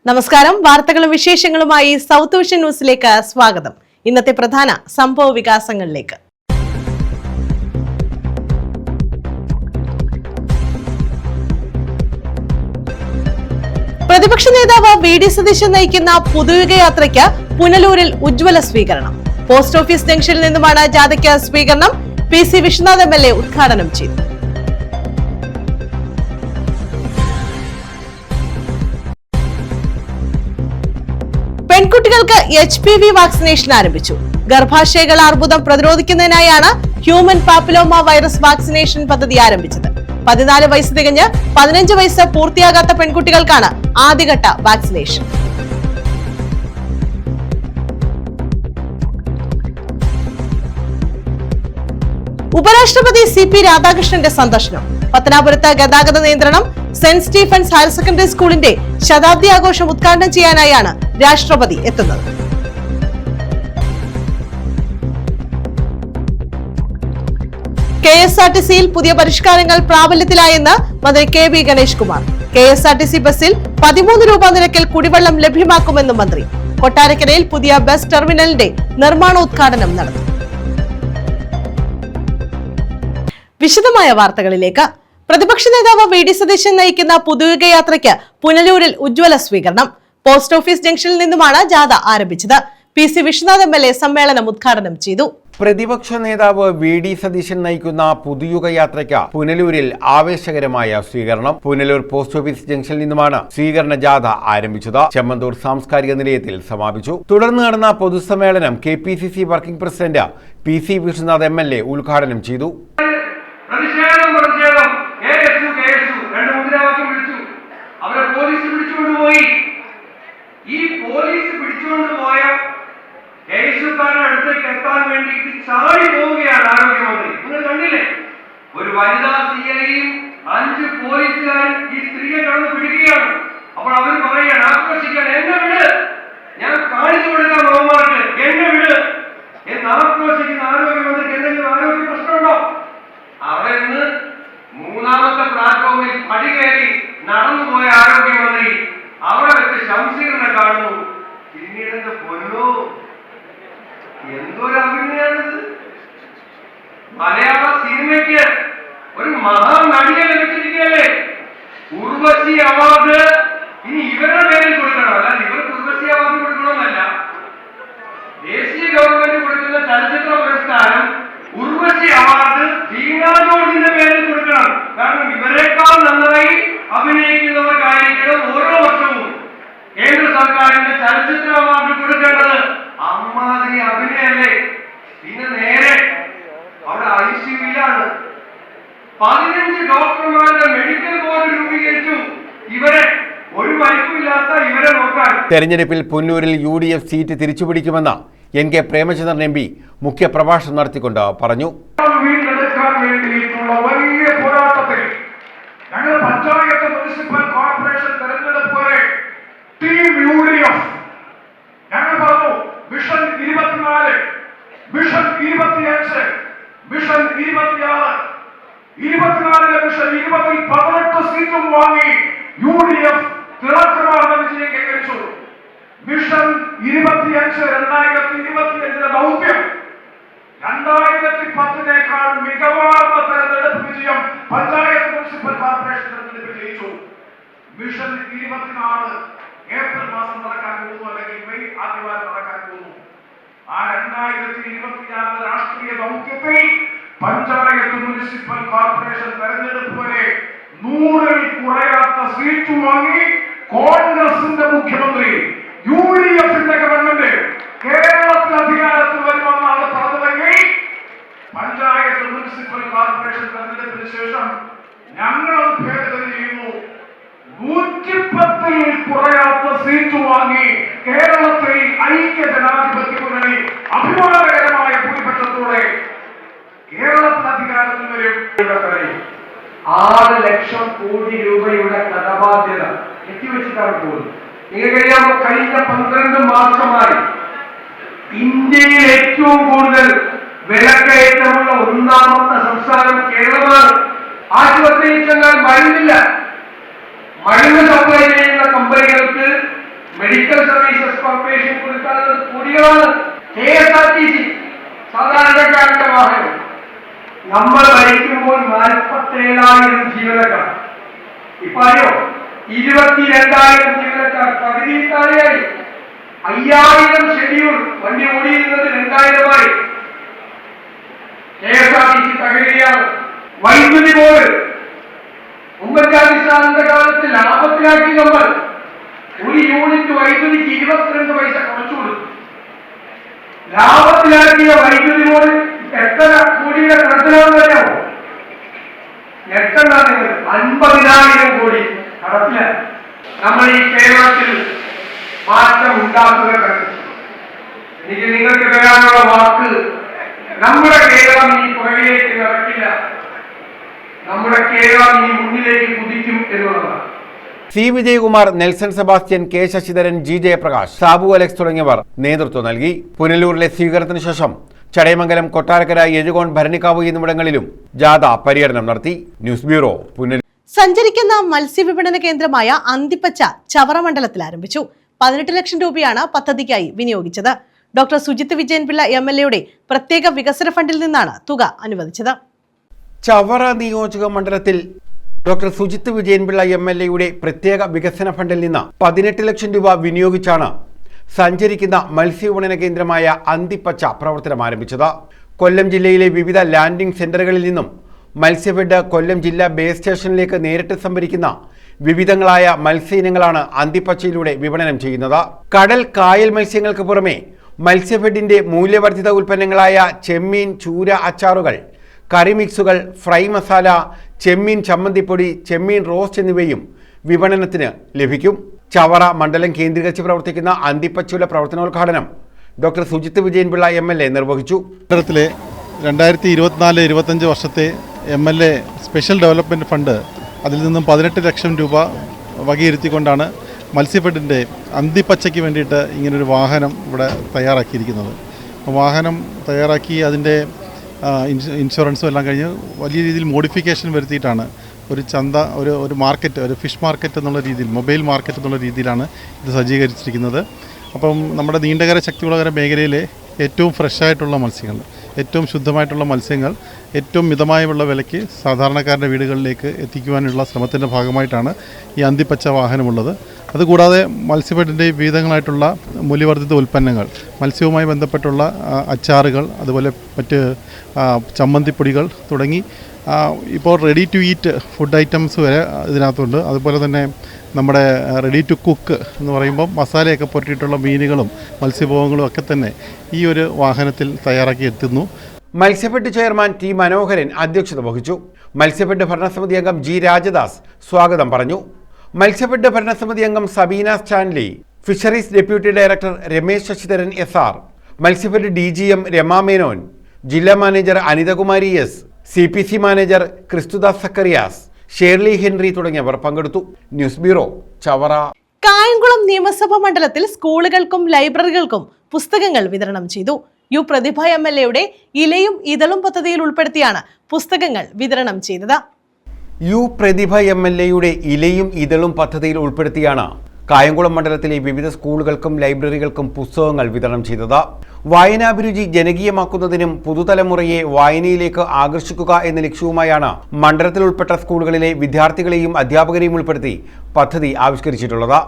നമസ്കാരം. വാർത്തകളും വിശേഷങ്ങളുമായി സൗത്ത് വിഷൻ ന്യൂസിലേക്ക് സ്വാഗതം. ഇന്നത്തെ പ്രധാന സംഭവ വികാസങ്ങളിലേക്ക്. പ്രതിപക്ഷ നേതാവ് വി ഡി സതീശൻ നയിക്കുന്ന പുതുയുഗ യാത്രയ്ക്ക് പുനലൂരിൽ ഉജ്ജ്വല സ്വീകരണം. പോസ്റ്റ് ഓഫീസ് ജംഗ്ഷനിൽ നിന്നുമാണ് ജാഥയ്ക്ക് സ്വീകരണം. പി സി വിശ്വനാഥ് MLA ഉദ്ഘാടനം ചെയ്തു. പെൺകുട്ടികൾക്ക് HPV വാക്സിനേഷൻ ആരംഭിച്ചു. ഗർഭാശയകൾ അർബുദം പ്രതിരോധിക്കുന്നതിനായാണ് ഹ്യൂമൻ പാപ്പിലോമ വൈറസ് വാക്സിനേഷൻ പദ്ധതി ആരംഭിച്ചത്. 14 വയസ്സ് തികഞ്ഞ് 15 വയസ്സ് പൂർത്തിയാകാത്ത പെൺകുട്ടികൾക്കാണ് ആദ്യഘട്ട വാക്സിനേഷൻ. ഉപരാഷ്ട്രപതി CP രാധാകൃഷ്ണന്റെ സന്ദർശനം. പത്തനാപുരത്ത് ഗതാഗത നിയന്ത്രണം. സെന്റ് സ്റ്റീഫൻസ് ഹയർ സെക്കൻഡറി സ്കൂളിന്റെ ശതാബ്ദി ആഘോഷം ഉദ്ഘാടനം ചെയ്യാനായാണ് രാഷ്ട്രപതി എത്തുന്നത്. KSRTCയിൽ പുതിയ പരിഷ്കാരങ്ങൾ പ്രാബല്യത്തിലായെന്ന് മന്ത്രി KB ഗണേഷ് കുമാർ. KSRTC ബസ്സിൽ 13 രൂപ നിരക്കിൽ കുടിവെള്ളം ലഭ്യമാക്കുമെന്നും മന്ത്രി. കൊട്ടാരക്കരയിൽ പുതിയ ബസ് ടെർമിനലിന്റെ നിർമ്മാണോദ്ഘാടനം നടത്തി. വിശദമായ വാർത്തകളിലേക്ക്. പ്രതിപക്ഷ നേതാവ് വി ഡി സതീശൻ നയിക്കുന്ന പുതുയുഗ യാത്രയ്ക്ക് പുനലൂരിൽ ഉജ്ജ്വല സ്വീകരണം. പോസ്റ്റ് ഓഫീസ് ജംഗ്ഷനിൽ നിന്നുമാണ് ജാഥ ആരംഭിച്ചത്. പി സി വിശ്വനാഥ് MLA സമ്മേളനം ഉദ്ഘാടനം ചെയ്തു. പ്രതിപക്ഷ നേതാവ് വി ഡി സതീശൻ നയിക്കുന്ന പുതുയുഗ യാത്രയ്ക്ക് പുനലൂരിൽ ആവേശകരമായ സ്വീകരണം. പുനലൂർ പോസ്റ്റ് ഓഫീസ് ജംഗ്ഷനിൽ നിന്നുമാണ് സ്വീകരണ ജാഥ ആരംഭിച്ചത്. ചെമ്മന്തൂർ സാംസ്കാരിക നിലയത്തിൽ സമാപിച്ചു. തുടർന്ന് നടന്ന പൊതുസമ്മേളനം KPCC working president P C Vishwanath MLA ഉദ്ഘാടനം ചെയ്തു. അവരെ പോലീസ് പിടിച്ചുകൊണ്ടുപോയി. ഈ പോലീസ് പിടിച്ചുകൊണ്ടുപോയ കേസുകാരുടെ അടുത്തേക്ക് എത്താൻ വേണ്ടിയിട്ട് ചാടി പോവുകയാണ് ആരോഗ്യമന്ത്രി. നിങ്ങൾ കണ്ടില്ലേ? ഒരു വനിതാ CIയും 5 പോലീസുകാരും ഈ സ്ത്രീയെ കടന്ന് പിടിക്കുകയാണ്. അപ്പോൾ അവർ പറയുകയാണ്, ആക്രോശിക്കാൻ, എന്നെ വിട്, ഞാൻ കാണിച്ചു കൊടുക്കാം അവന്മാർക്ക്, എന്നെ വിട് എന്ന് ആക്രോശിക്കുന്ന ആരോഗ്യമന്ത്രിക്ക് എന്തെങ്കിലും ആരോഗ്യ പ്രശ്നമുണ്ടോ? അവിടെ നിന്ന് 3ാമത്തെ പ്ലാറ്റ്ഫോമിൽ പടികേറി നടന്നുപോയ ആരോഗ്യമന്ത്രി അവിടെ വെച്ച് ശംസീറിനെ കാണുന്നു. പിന്നീട് എന്റെ പൊന്നോ, എന്തൊരു അഭിനയാണിത്! മലയാള സിനിമയ്ക്ക് ഒരു മഹാനടിയെ ലഭിച്ചിരിക്കുകയല്ലേ. ഉർവശി അവാർഡ് ഇനി ഇവരുടെ പേരിൽ കൊടുക്കണം. അല്ലാതെ ഇവർക്ക് ഉർവശി അവാർഡ് കൊടുക്കണമെന്നല്ല. ദേശീയ ഗവൺമെന്റ് കൊടുക്കുന്ന ചലച്ചിത്ര പുരസ്കാരം ഉർവശി അവാർഡ് വീണ ജോർജിന്റെ പേരിൽ കൊടുക്കണം. കാരണം ഇവരെക്കാൾ നന്നായി അഭിനയിക്കുന്നവർക്കായിരിക്കണം ഓരോ വർഷവും കേന്ദ്ര സർക്കാരിന്റെ ചലച്ചിത്ര അവാർഡ് കൊടുക്കേണ്ടത്. അമ്മാതിരി അഭിനയല്ലേ. പിന്നെ നേരെ അവിടെ ICUവിലാണ് 15 ഡോക്ടർമാരുടെ മെഡിക്കൽ ബോർഡ് രൂപീകരിച്ചു. ഇവരെ ഒരു വൈകുമില്ലാത്ത ഇവരെ നോക്കാൻ. തെരഞ്ഞെടുപ്പിൽ പുന്നൂരിൽ UDF സീറ്റ് തിരിച്ചുപിടിക്കുമെന്ന് NK പ്രേമചന്ദ്രൻ MP മുഖ്യ പ്രഭാഷണം നടത്തിക്കൊണ്ട് പറഞ്ഞു. വീണ്ടെടുക്കാൻ വേണ്ടിയിട്ടുള്ള വലിയ പോരാട്ടത്തിൽ ഞങ്ങൾ പഞ്ചായത്ത് മുനിസിപ്പൽ കോർപ്പറേഷൻ തെരഞ്ഞെടുപ്പ് വരെ ടീം UDF ഞങ്ങൾ പറഞ്ഞു, വിഷൻ 24, വിഷൻ 25, വിഷൻ 26, 24 വിഷൻ 20 18 സീറ്റും വാങ്ങി UDF തിളക്കമാർന്ന വിജയം കൈവരിച്ചു. മിഷൻ 25 2025 ദൗത്യം 2010-നേക്കാൾ മികവാർന്ന തെരഞ്ഞെടുപ്പ് വിജയം പഞ്ചായത്ത് മുനിസിപ്പൽ കോർപ്പറേഷൻ തെരഞ്ഞെടുപ്പ് ജയിച്ചു. മിഷൻ 24 ഏപ്രിൽ മാസം നടക്കാൻ പോകുന്നു, അല്ലെങ്കിൽ മെയ് ആദ്യവാരം നടക്കാൻ പോകുന്നു. ആ 2026 രാഷ്ട്രീയ ദൗത്യത്തിൽ പഞ്ചായത്ത് മുനിസിപ്പൽ കോർപ്പറേഷൻ തെരഞ്ഞെടുപ്പ് വരെ 100-ൽ കുറയാത്ത സീറ്റ് വാങ്ങി കോൺഗ്രസിന്റെ മുഖ്യമന്ത്രി UDFന്റെ ഗവൺമെന്റ് കേരളത്തിൽ അധികാരത്തിൽ വരുമെന്നാണ് പറഞ്ഞതെങ്കിൽ പഞ്ചായത്ത് മുനിസിപ്പൽ കോർപ്പറേഷൻ തെരഞ്ഞെടുപ്പിന് ശേഷം ഞങ്ങൾ ഭേദഗതി ചെയ്യുന്നു. 110-ൽ കുറയാത്ത സീറ്റ് വാങ്ങി കേരളത്തിൽ ഐക്യ ജനാധിപത്യ മുന്നണി അഭിമാനകരമായ ഭൂരിപക്ഷത്തോടെ കേരളത്തിൽ അധികാരത്തിൽ വരും. 6 ലക്ഷം കോടി രൂപയുടെ കടബാധ്യത എത്തിവെച്ചിട്ടാണ് പോകുന്നത്. നിങ്ങൾക്കറിയാമോ, കഴിഞ്ഞ 12 മാസമായി ഇന്ത്യയിൽ ഏറ്റവും കൂടുതൽ വിലക്കയറ്റമുള്ള 1ാമത്തെ സംസ്ഥാനം കേരളമാണ്. ആശുപത്രിയിൽ ചെന്നാൽ മരുന്നില്ല. മരുന്ന് സപ്ലൈ ചെയ്യുന്ന കമ്പനികൾക്ക് മെഡിക്കൽ സർവീസസ് കോർപ്പറേഷൻ കൊടുക്കാനുള്ള പൊടികളാണ്. KSRTC സാധാരണക്കാരന്റെ വാഹനം. നമ്മൾ ഭരിക്കുമ്പോൾ 47,000 ജീവനക്കാർ, ഇപ്പൊ അറിയോ 22,000 ജീവനക്കാർ, പകുതി താഴെയായി. 5,000 ഷെഡ്യൂൾ, വണ്ടി ഓടിയിരുന്നത് 2,000-ആയി. KSRTC തകരുകയാണ്. വൈദ്യുതി ബോർഡ് ഉമ്മൻചാണ്ടി സാറിന്റെ കാലത്ത് ലാഭത്തിലാക്കി. നമ്മൾ ഒരു യൂണിറ്റ് വൈദ്യുതിക്ക് 22 പൈസ കുറച്ചു കൊടുത്തു. ലാഭത്തിലാക്കിയ വൈദ്യുതി ബോർഡ് എത്ര കോടിയുടെ കടത്തിലാണെന്നറിയാമോ? എട്ടെണ്ണ നിങ്ങൾ 50,000 കോടി കടത്തിലാണ്. നമ്മൾ ഈ കേരളത്തിൽ മാറ്റം ഉണ്ടാക്കുക. എനിക്ക് നിങ്ങൾക്ക് പറയാനുള്ള വാക്ക്, നമ്മുടെ കേരളം ഇനി പുറകിലേക്ക് നടക്കില്ല, നമ്മുടെ കേരളം ഇനി മുന്നിലേക്ക് കുതിക്കും എന്നുള്ളതാണ്. C Vijayakumar, Nelson Sebastian, K Sasidharan, G Jayaprakash, Sabu Alex തുടങ്ങിയവർ നേതൃത്വം നൽകി. പുനലൂരിലെ സ്വീകരണത്തിന് ശേഷം ചടയമംഗലം, കൊട്ടാരക്കര, എഴുകോൺ, ഭരണിക്കാവ് എന്നിവിടങ്ങളിലും ജാഥ പര്യടനം നടത്തി. News bureau, Punalur. സഞ്ചരിക്കുന്ന മത്സ്യവിപണന കേന്ദ്രമായ അന്തിപ്പച്ച ചവറ മണ്ഡലത്തിൽ ആരംഭിച്ചു. 18 ലക്ഷം രൂപയാണ് പദ്ധതിക്കായി വിനിയോഗിച്ചത്. ഡോക്ടർ സുജിത് വിജയൻപിള്ള MLA പ്രത്യേക വികസന ഫണ്ടിൽ നിന്നാണ് തുക അനുവദിച്ചത്. ചവറ നിയോജക മണ്ഡലത്തിൽ ഡോക്ടർ സുജിത് വിജയൻപിള്ള MLA പ്രത്യേക വികസന ഫണ്ടിൽ നിന്ന് 18 ലക്ഷം രൂപ വിനിയോഗിച്ചാണ് സഞ്ചരിക്കുന്ന മത്സ്യവിപണന കേന്ദ്രമായ അന്തിപ്പച്ച പ്രവർത്തനം ആരംഭിച്ചത്. കൊല്ലം ജില്ലയിലെ വിവിധ ലാൻഡിംഗ് സെന്ററുകളിൽ നിന്നും മത്സ്യഫെഡ് കൊല്ലം ജില്ലാ ബേസ് സ്റ്റേഷനിലേക്ക് നേരിട്ട് സംഭരിക്കുന്ന വിവിധങ്ങളായ മത്സ്യ ഇനങ്ങളാണ് അന്തിപ്പച്ചയിലൂടെ വിപണനം ചെയ്യുന്നത്. കടൽ, കായൽ മത്സ്യങ്ങൾക്ക് പുറമെ മത്സ്യഫെഡിന്റെ മൂല്യവർദ്ധിത ഉൽപ്പന്നങ്ങളായ ചെമ്മീൻ, ചൂര അച്ചാറുകൾ, കറി മിക്സുകൾ, ഫ്രൈ മസാല, ചെമ്മീൻ ചമ്മന്തിപ്പൊടി, ചെമ്മീൻ റോസ്റ്റ് എന്നിവയും വിപണനത്തിന് ലഭിക്കും. ചവറ മണ്ഡലം കേന്ദ്രീകരിച്ച് പ്രവർത്തിക്കുന്ന അന്തിപ്പച്ചയുടെ പ്രവർത്തനോദ്ഘാടനം ഡോക്ടർ സുജിത് വിജയൻപിള്ള MLA നിർവഹിച്ചു. കേരളത്തിലെ 2024-25 വർഷത്തെ MLA സ്പെഷ്യൽ ഡെവലപ്മെൻറ്റ് ഫണ്ട്, അതിൽ നിന്നും 18 ലക്ഷം രൂപ വകയിരുത്തിക്കൊണ്ടാണ് മത്സ്യഫെഡിൻ്റെ അന്തിപ്പച്ചയ്ക്ക് വേണ്ടിയിട്ട് ഇങ്ങനൊരു വാഹനം ഇവിടെ തയ്യാറാക്കിയിരിക്കുന്നത്. വാഹനം തയ്യാറാക്കി അതിൻ്റെ ഇൻഷുറൻസും എല്ലാം കഴിഞ്ഞ് വലിയ രീതിയിൽ മോഡിഫിക്കേഷൻ വരുത്തിയിട്ടാണ് ഒരു ചന്ത, ഒരു മാർക്കറ്റ്, ഒരു ഫിഷ് മാർക്കറ്റ് എന്നുള്ള രീതിയിൽ, മൊബൈൽ മാർക്കറ്റ് എന്നുള്ള രീതിയിലാണ് ഇത് സജ്ജീകരിച്ചിരിക്കുന്നത്. അപ്പം നമ്മുടെ നീണ്ടകര, ശക്തികുളകര മേഖലയിലെ ഏറ്റവും ഫ്രഷായിട്ടുള്ള മത്സ്യങ്ങൾ, ഏറ്റവും ശുദ്ധമായിട്ടുള്ള മത്സ്യങ്ങൾ ഏറ്റവും മിതമായുള്ള വിലയ്ക്ക് സാധാരണക്കാരുടെ വീടുകളിലേക്ക് എത്തിക്കുവാനുള്ള ശ്രമത്തിൻ്റെ ഭാഗമായിട്ടാണ് ഈ അന്തിപ്പച്ച വാഹനമുള്ളത്. അതുകൂടാതെ മത്സ്യഫെഡിൻ്റെ വിവിധങ്ങളായിട്ടുള്ള മൂല്യവർദ്ധിത ഉൽപ്പന്നങ്ങൾ, മത്സ്യവുമായി ബന്ധപ്പെട്ടുള്ള അച്ചാറുകൾ, അതുപോലെ മറ്റ് ചമ്മന്തിപ്പൊടികൾ തുടങ്ങി ഇപ്പോൾ ready to eat food items വരെ ഇതിനകത്തുണ്ട്. അതുപോലെ തന്നെ നമ്മുടെ റെഡി ടു കുക്ക് എന്ന് പറയുമ്പോൾ മസാലയൊക്കെ പുരട്ടിയിട്ടുള്ള മീനുകളും മത്സ്യഭോഗങ്ങളും ഒക്കെ തന്നെ ഈ ഒരു വാഹനത്തിൽ തയ്യാറാക്കി എത്തുന്നു. മത്സ്യഫെഡ് ചെയർമാൻ ടി മനോഹരൻ അധ്യക്ഷത വഹിച്ചു. മത്സ്യഫെഡ് ഭരണസമിതി അംഗം ജി രാജദാസ് സ്വാഗതം പറഞ്ഞു. മത്സ്യഫെഡ് ഭരണസമിതി അംഗം Sabeena Stanley, fisheries deputy director Ramesh Sasidharan SR, Matsyafed DGM Rama Menon, ജില്ലാ manager Anithakumari S, CPC manager Kristudas Zacharias, Shirley Henry തുടങ്ങിയവർ പങ്കെടുത്തു. News bureau, Chavara. കായംകുളം നിയമസഭാ മണ്ഡലത്തിൽ സ്കൂളുകൾക്കും ലൈബ്രറികൾക്കും പുസ്തകങ്ങൾ വിതരണം ചെയ്തു. യു പ്രതിഭ MLA ഇലയും ഇതളും പദ്ധതിയിൽ ഉൾപ്പെടുത്തിയാണ് പുസ്തകങ്ങൾ വിതരണം ചെയ്തത്. യു പ്രതിഭ MLA ഇലയും ഇതളും പദ്ധതിയിൽ ഉൾപ്പെടുത്തിയാണ് കായംകുളം മണ്ഡലത്തിലെ വിവിധ സ്കൂളുകൾക്കും ലൈബ്രറികൾക്കും പുസ്തകങ്ങൾ വിതരണം ചെയ്തത്. വായനാഭിരുചി ജനകീയമാക്കുന്നതിനും പുതുതലമുറയെ വായനയിലേക്ക് ആകർഷിക്കുക എന്ന ലക്ഷ്യവുമായാണ് മണ്ഡലത്തിൽ ഉൾപ്പെട്ട സ്കൂളുകളിലെ വിദ്യാർത്ഥികളെയും അധ്യാപകരെയും ഉൾപ്പെടുത്തി പദ്ധതി ആവിഷ്കരിച്ചിട്ടുള്ളത്.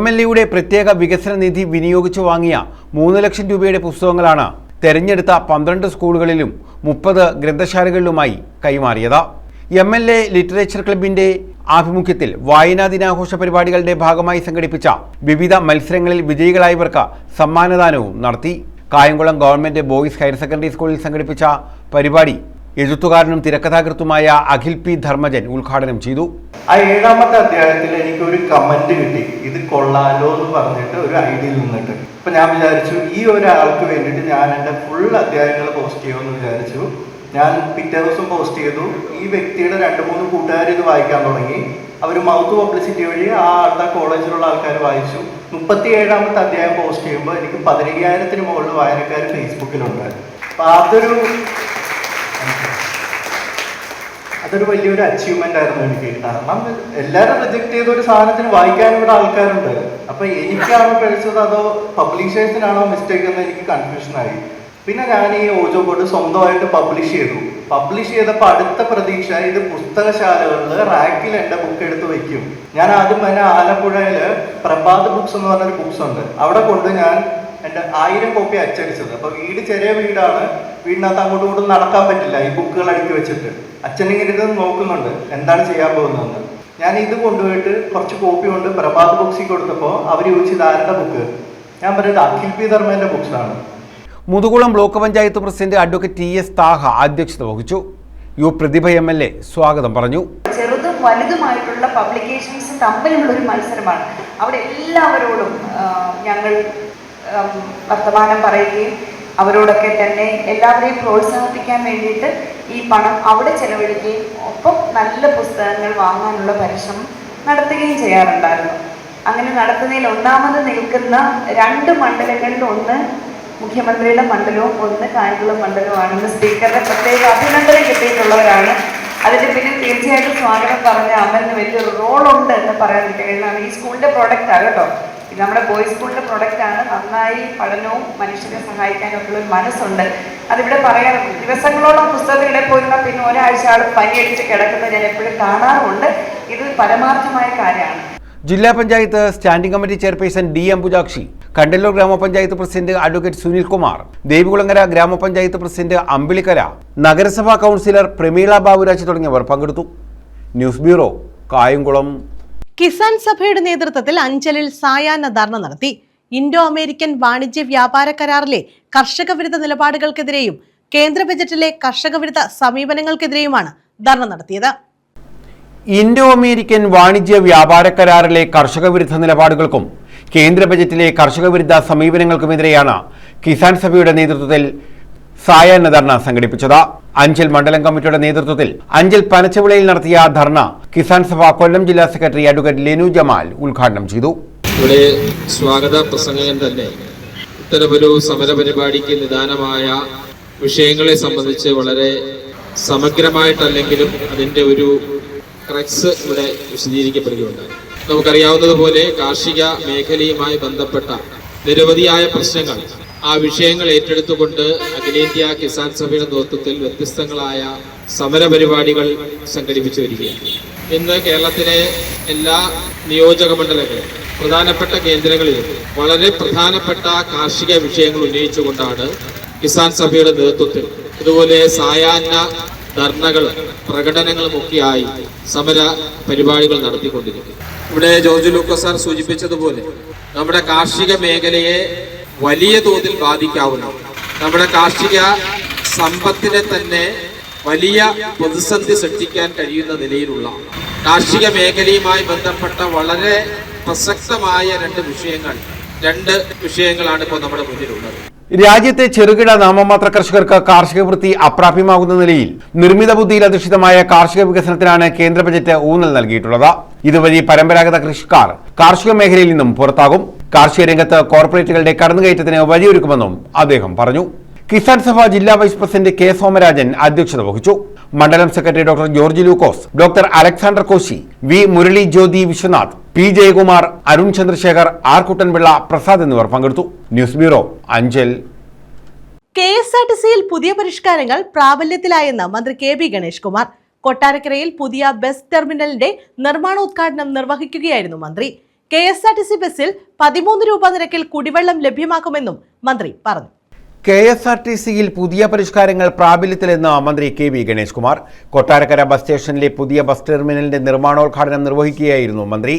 MLA പ്രത്യേക വികസന നിധി വിനിയോഗിച്ചു വാങ്ങിയ 3 ലക്ഷം രൂപയുടെ പുസ്തകങ്ങളാണ് തെരഞ്ഞെടുത്ത 12 സ്കൂളുകളിലും 30 ഗ്രന്ഥശാലകളിലുമായി കൈമാറിയത്. MLA ലിറ്ററേച്ചർ ക്ലബിന്റെ ആഭിമുഖ്യത്തിൽ വായനാ ദിനാഘോഷ പരിപാടികളുടെ ഭാഗമായി സംഘടിപ്പിച്ച വിവിധ മത്സരങ്ങളിൽ വിജയികളായവർക്ക് സമ്മാനദാനവും നടത്തി. Kayamkulam government boys higher secondary സ്കൂളിൽ സംഘടിപ്പിച്ച പരിപാടി എഴുത്തുകാരനും തിരക്കഥാകൃത്തുമായ അഖിൽ P ധർമ്മജൻ ഉദ്ഘാടനം ചെയ്തു. ആ 7ാമത്തെ അധ്യായത്തിൽ എനിക്കൊരു കമന്റ് കിട്ടി, ഇത് കൊള്ളാലോ എന്ന് പറഞ്ഞിട്ട് ഒരു ഐഡിയയിൽ നിന്നിട്ട്. അപ്പൊ ഞാൻ വിചാരിച്ചു ഈ ഒരാൾക്ക് വേണ്ടിയിട്ട് ഞാൻ എൻ്റെ ഫുൾ അധ്യായങ്ങൾ പോസ്റ്റ് ചെയ്യുമെന്ന് വിചാരിച്ചു. ഞാൻ പിറ്റേ ദിവസം പോസ്റ്റ് ചെയ്തു. ഈ വ്യക്തിയുടെ 2-3 കൂട്ടുകാർ ഇത് വായിക്കാൻ തുടങ്ങി. അവർ മൗത്ത് പബ്ലിസിറ്റി വഴി ആ ആളുടെ കോളേജിലുള്ള ആൾക്കാർ വായിച്ചു. 37ാമത്തെ അധ്യായം പോസ്റ്റ് ചെയ്യുമ്പോൾ എനിക്ക് 15,000-ന് മുകളിൽ വായനക്കാർ ഫേസ്ബുക്കിലുണ്ട്. അപ്പം അതൊരു വലിയൊരു അച്ചീവ്മെന്റ് ആയിരുന്നു എനിക്ക്. കാരണം എല്ലാവരും റിജക്ട് ചെയ്ത ഒരു സാധനത്തിന് വായിക്കാൻ ഇവിടെ ആൾക്കാരുണ്ട്. അപ്പൊ എനിക്കാണോ കഴിച്ചത് അതോ പബ്ലിഷേഴ്സിനാണോ മിസ്റ്റേക്ക് എന്ന് എനിക്ക് കൺഫ്യൂഷനായി. പിന്നെ ഞാൻ ഈ ഓജോ ബോർഡ് സ്വന്തമായിട്ട് പബ്ലിഷ് ചെയ്തു. പബ്ലിഷ് ചെയ്തപ്പോൾ അടുത്ത പ്രതീക്ഷ ഇത് പുസ്തകശാലകളിൽ റാക്കിൽ എൻ്റെ ബുക്ക് എടുത്ത് വയ്ക്കും. ഞാൻ ആദ്യം തന്നെ ആലപ്പുഴയിൽ പ്രഭാത് ബുക്സ് എന്ന് പറഞ്ഞൊരു ബുക്സ് ഉണ്ട്, അവിടെ കൊണ്ട് ഞാൻ എൻ്റെ 1000 കോപ്പി അച്ചടിച്ചത്. അപ്പൊ വീട് ചെറിയ വീടാണ്, വീടിനകത്ത് അങ്ങോട്ടും ഇങ്ങോട്ടും നടക്കാൻ പറ്റില്ല ഈ ബുക്കുകൾ അടുക്കി വെച്ചിട്ട്. അച്ഛനിങ്ങനെ ഇത് നോക്കുന്നുണ്ട് എന്താണ് ചെയ്യാൻ പോകുന്നതെന്ന്. ഞാൻ ഇത് കൊണ്ടുപോയിട്ട് കുറച്ച് കോപ്പി കൊണ്ട് പ്രഭാത് ബുക്സിൽ കൊടുത്തപ്പോൾ അവർ ചോദിച്ചു ഇത് ആരുടെ ബുക്ക്. ഞാൻ പറഞ്ഞത് അഖിൽ പി ധർമ്മേൻ്റെ ബുക്സാണ്. Muthukulam block panchayat president advocate TS Thaha അധ്യക്ഷത വഹിച്ചു. യു പ്രതിഭ MLA സ്വാഗതം പറഞ്ഞു. ചെറുതും വലുതുമായിട്ടുള്ള പബ്ലിക്കേഷൻസ് തമ്മിലുള്ള ഒരു മത്സരമാണ്. അവിടെ എല്ലാവരോടും ഞങ്ങൾ വർത്തമാനം പറയുകയും അവരോടൊക്കെ തന്നെ എല്ലാവരെയും പ്രോത്സാഹിപ്പിക്കാൻ വേണ്ടിയിട്ട് ഈ പണം അവിടെ ചെലവഴിക്കുകയും ഒപ്പം നല്ല പുസ്തകങ്ങൾ വാങ്ങാനുള്ള പരിശ്രമം നടത്തുകയും ചെയ്യാറുണ്ടായിരുന്നു. അങ്ങനെ നടത്തുന്നതിൽ ഒന്നാമത് നിൽക്കുന്ന 2 മണ്ഡലങ്ങളിൽ ഒന്ന് മുഖ്യമന്ത്രിയുടെ മണ്ഡലവും ഒന്ന് കായംകുളം മണ്ഡലവുമാണെന്ന് സ്പീക്കറുടെ പ്രത്യേക അഭിനന്ദനം കിട്ടിയിട്ടുള്ളവരാണ്. അതിൻ്റെ പിന്നിൽ തീർച്ചയായിട്ടും സ്വാഗതം പറഞ്ഞ അമലിന് വലിയൊരു റോളുണ്ട് എന്ന് പറയാൻ കഴിയുന്നതാണ്. ഈ സ്കൂളിൻ്റെ പ്രോഡക്റ്റാണ് കേട്ടോ, ഇത് നമ്മുടെ ബോയ്സ് സ്കൂളിൻ്റെ പ്രോഡക്റ്റാണ്. നന്നായി പഠനവും മനുഷ്യരെ സഹായിക്കാനൊക്കെ ഒരു മനസ്സുണ്ട്. അതിവിടെ പറയാറുണ്ട്. ദിവസങ്ങളോളം പുസ്തകത്തിനിടെ പോയിരുന്നാൽ പിന്നെ ഒരാഴ്ച ആൾ പനിയടിച്ച് കിടക്കുന്നത് ഞാൻ എപ്പോഴും കാണാറുമുണ്ട്. ഇത് പരമാർത്ഥമായ കാര്യമാണ്. ജില്ലാ panchayat standing committee chairperson D Ambujakshi, Kandalloor ഗ്രാമപഞ്ചായത്ത് പ്രസിഡന്റ് അഡ്വക്കേറ്റ് സുനിൽ കുമാർ, ദേവികുളങ്ങര ഗ്രാമപഞ്ചായത്ത് പ്രസിഡന്റ് അമ്പിളിക്കര, നഗരസഭാ കൗൺസിലർ പ്രമീള ബാബുരാജ് തുടങ്ങിയവർ പങ്കെടുത്തു. News bureau, Kayamkulam. കിസാൻ സഭയുടെ നേതൃത്വത്തിൽ അഞ്ചലിൽ സായാഹ്ന ധർണ നടത്തി. ഇൻഡോ അമേരിക്കൻ വാണിജ്യ വ്യാപാര കരാറിലെ കർഷക വിരുദ്ധ നിലപാടുകൾക്കെതിരെയും കേന്ദ്ര ബജറ്റിലെ കർഷക വിരുദ്ധ സമീപനങ്ങൾക്കെതിരെയുമാണ് ധർണ നടത്തിയത്. ഇൻഡോ അമേരിക്കൻ വാണിജ്യ വ്യാപാര കരാറിലെ കർഷക വിരുദ്ധ നിലപാടുകൾക്കും കേന്ദ്ര ബജറ്റിലെ കർഷക വിരുദ്ധ സമീപനങ്ങൾക്കുമെതിരെയാണ് കിസാൻ സഭയുടെ നേതൃത്വത്തിൽ സായാഹ്ന ധർണ സംഘടിപ്പിച്ചത്. അഞ്ചൽ മണ്ഡലം കമ്മിറ്റിയുടെ നേതൃത്വത്തിൽ അഞ്ചൽ പനച്ചവിളയിൽ നടത്തിയ ധർണ കിസാൻ സഭ കൊല്ലം ജില്ലാ സെക്രട്ടറി അഡ്വക്കേറ്റ് ലെനു ജമാൽ ഉദ്ഘാടനം ചെയ്തു. ഇവിടെ സ്വാഗത പ്രസംഗകൻ തന്നെ ഇത്തരമൊരു സമരപരിപാടിക്ക് നിദാനമായ വിഷയങ്ങളെ സംബന്ധിച്ച് വളരെ സമഗ്രമായിട്ടല്ലെങ്കിലും അതിൻ്റെ ഒരു ക്രക്സ് ഇവിടെ വിശദീകരിക്കപ്പെടുകയുണ്ടായി. നമുക്കറിയാവുന്നതുപോലെ കാർഷിക മേഖലയുമായി ബന്ധപ്പെട്ട നിരവധിയായ പ്രശ്നങ്ങൾ, ആ വിഷയങ്ങൾ ഏറ്റെടുത്തുകൊണ്ട് അഖിലേന്ത്യാ കിസാൻ സഭയുടെ നേതൃത്വത്തിൽ വ്യത്യസ്തങ്ങളായ സമരപരിപാടികൾ സംഘടിപ്പിച്ചു വരികയാണ്. ഇന്ന് കേരളത്തിലെ എല്ലാ നിയോജക മണ്ഡലങ്ങളിലും പ്രധാനപ്പെട്ട കേന്ദ്രങ്ങളിലും വളരെ പ്രധാനപ്പെട്ട കാർഷിക വിഷയങ്ങൾ ഉന്നയിച്ചുകൊണ്ടാണ് കിസാൻ സഭയുടെ നേതൃത്വത്തിൽ ഇതുപോലെ സായാഹ്ന ധർണകളും പ്രകടനങ്ങളുമൊക്കെയായി സമര പരിപാടികൾ നടത്തിക്കൊണ്ടിരിക്കുന്നു. ഇവിടെ ജോർജ് ലൂക്കോസ് സാർ സൂചിപ്പിച്ചതുപോലെ നമ്മുടെ കാർഷിക മേഖലയെ വലിയ തോതിൽ ബാധിക്കാവുന്ന, നമ്മുടെ കാർഷിക സമ്പത്തിനെ തന്നെ വലിയ പ്രതിസന്ധി സൃഷ്ടിക്കാൻ കഴിയുന്ന നിലയിലുള്ള കാർഷിക മേഖലയുമായി ബന്ധപ്പെട്ട വളരെ പ്രസക്തമായ 2 വിഷയങ്ങളാണ് ഇപ്പോൾ നമ്മുടെ മുന്നിലുള്ളത്. രാജ്യത്തെ ചെറുകിട നാമമാത്ര കർഷകർക്ക് കാർഷിക വൃത്തി അപ്രാപ്യമാകുന്ന നിലയിൽ നിർമ്മിത ബുദ്ധിയിൽ അധിഷ്ഠിതമായ കാർഷിക വികസനത്തിനാണ് കേന്ദ്ര ബജറ്റ് ഊന്നൽ നൽകിയിട്ടുള്ളത്. ഇതുവഴി പരമ്പരാഗത കൃഷിക്കാർ കാർഷിക മേഖലയിൽ നിന്നും പുറത്താകും. കാർഷിക രംഗത്ത് കോർപ്പറേറ്റുകളുടെ കടന്നുകയറ്റത്തിന് വഴിയൊരുക്കുമെന്നും അദ്ദേഹം പറഞ്ഞു. കിസാൻ സഭ ജില്ലാ വൈസ് പ്രസിഡന്റ് K സോമരാജൻ അധ്യക്ഷത വഹിച്ചു. മണ്ഡലം secretary doctor George Lukose, doctor Alexander Koshy, V Murali Jyothi Viswanath, P Jayakumar, Arun Chandrasekhar, R Kuttanpillai, Prasad എന്നിവർ പങ്കെടുത്തു. News bureau, Anchal. KSRTCയിൽ പുതിയ പരിഷ്കാരങ്ങൾ പ്രാബല്യത്തിലായെന്ന് മന്ത്രി KB ഗണേഷ് കുമാർ. കൊട്ടാരക്കരയിൽ പുതിയ ബസ് ടെർമിനലിന്റെ നിർമ്മാണോദ്ഘാടനം നിർവഹിക്കുകയായിരുന്നു മന്ത്രി. KSRTC ബസ്സിൽ 13 രൂപ നിരക്കിൽ കുടിവെള്ളം ലഭ്യമാക്കുമെന്നും മന്ത്രി പറഞ്ഞു. KSRTCയിൽ പുതിയ പരിഷ്കാരങ്ങൾ പ്രാബല്യത്തിലെന്ന് മന്ത്രി KB ഗണേഷ് കുമാർ. കൊട്ടാരക്കര ബസ് സ്റ്റേഷനിലെ പുതിയ ബസ് ടെർമിനലിന്റെ നിർമ്മാണോദ്ഘാടനം നിർവഹിക്കുകയായിരുന്നു മന്ത്രി.